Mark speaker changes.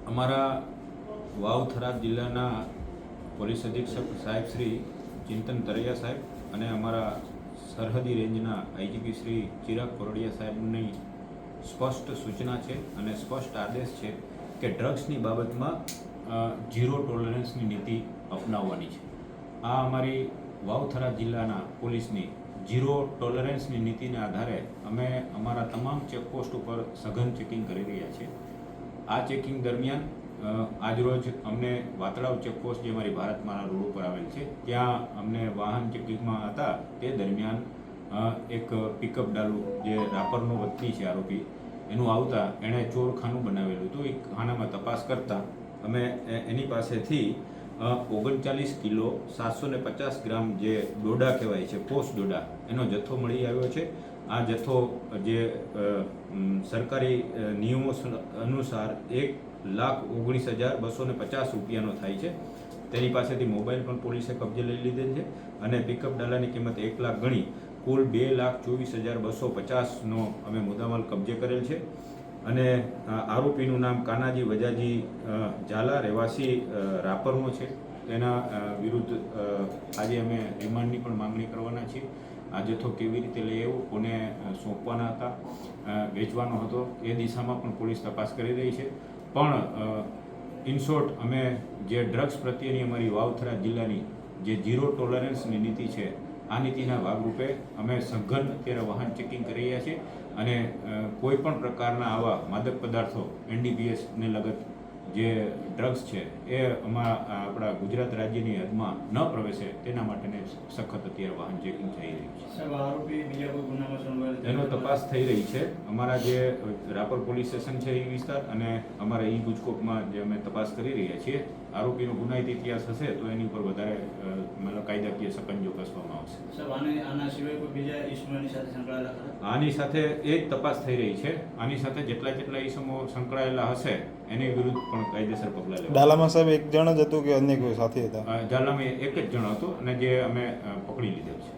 Speaker 1: અમારા વાવ થરાદ જિલ્લાના પોલીસ અધિક્ષક સાહેબ શ્રી ચિંતન તરૈયા સાહેબ અને અમારા સરહદી રેન્જના આઈજીપી શ્રી ચિરાગ કોરડિયા સાહેબની સ્પષ્ટ સૂચના છે અને સ્પષ્ટ આદેશ છે કે ડ્રગ્સની બાબતમાં ઝીરો ટોલરન્સની નીતિ અપનાવવાની છે. આ અમારી વાવ થરાદ જિલ્લાના પોલીસની ઝીરો ટોલરન્સની નીતિના આધારે અમે અમારા તમામ ચેકપોસ્ટ ઉપર સઘન ચેકિંગ કરી રહ્યા છીએ. આ ચેકિંગ દરમિયાન આજરોજ અમને વાતળાવ ચેકપોસ્ટ જે અમારી ભારતમાળા રોડ ઉપર આવેલ છે ત્યાં અમને વાહન ચેકિંગમાં હતા તે દરમિયાન એક પિકઅપ ડાલુ જે રાપરનો વતની છે આરોપી એનું આવતા એણે ચોરખાનું બનાવેલું હતું. એ ખાનામાં તપાસ કરતાં અમે એની પાસેથી 39 કિલો 750 ગ્રામ જે ડોડા કહેવાય છે પોસ્ટ ડોડા એનો જથ્થો મળી આવ્યો છે. આ જથ્થો જે સરકારી નિયમો અનુસાર 1,19,250 રૂપિયાનો થાય છે. તેની પાસેથી મોબાઈલ પણ પોલીસે કબજે લઈ લીધેલ છે અને પિકઅપ ડાલાની કિંમત 1 લાખ ગણી કુલ 2,24,250નો અમે મુદ્દામાલ કબજે કરેલ છે. અને આરોપીનું નામ કાનાજી વજાજી ઝાલા રહેવાસી રાપરનો છે. તેના વિરુદ્ધ આજે અમે રિમાન્ડની પણ માંગણી કરવાના છીએ. આ જથ્થો કેવી રીતે લઈ આવ્યો, કોને સોંપવાના હતા, વેચવાનો હતો, એ દિશામાં પણ પોલીસ તપાસ કરી રહી છે. પણ ઇન શોર્ટ અમે જે ડ્રગ્સ પ્રત્યેની અમારી વાવ થરાદ જિલ્લાની જે ઝીરો ટોલરન્સની નીતિ છે આ નીતિના ભાગરૂપે અમે સઘન અત્યારે વાહન ચેકિંગ કરી રહ્યા છીએ અને કોઈ પણ પ્રકારના આવા માદક પદાર્થો NDPSને લગત જે ડ્રગ્સ છે એ આપણા ગુજરાત રાજ્યની હદમાં ન પ્રવેશે તેના માટેને સખત અત્યારે વાહન ચેકિંગ થઈ રહ્યું છે. એનો તપાસ થઈ રહી છે. અમારા જે રાપર પોલીસ સ્ટેશન છે એ વિસ્તાર અને અમારા ગુજકોટમાં જે અમે તપાસ કરી રહ્યા છીએ. આરોપીનો ગુનાહિત ઇતિહાસ હશે તો એની ઉપર વધારે કાયદાકીય સકંજો કસવામાં આવશે.
Speaker 2: આના સિવાય કોઈ બીજા ઈસમોની સાથે સંકળાયેલા ખરા?
Speaker 1: આની સાથે એ જ તપાસ થઈ રહી છે. આની સાથે જેટલા ઈસમો સંકળાયેલા હશે એની વિરુદ્ધ પણ કાયદેસર પગલાં લેવા.
Speaker 3: ડાલામાં સાહેબ એક જણ જ હતું કે અન્ય કોઈ સાથી હતા?
Speaker 1: ડાલામાં એક જ જણ હતો અને જે અમે પકડી લીધેલ છે.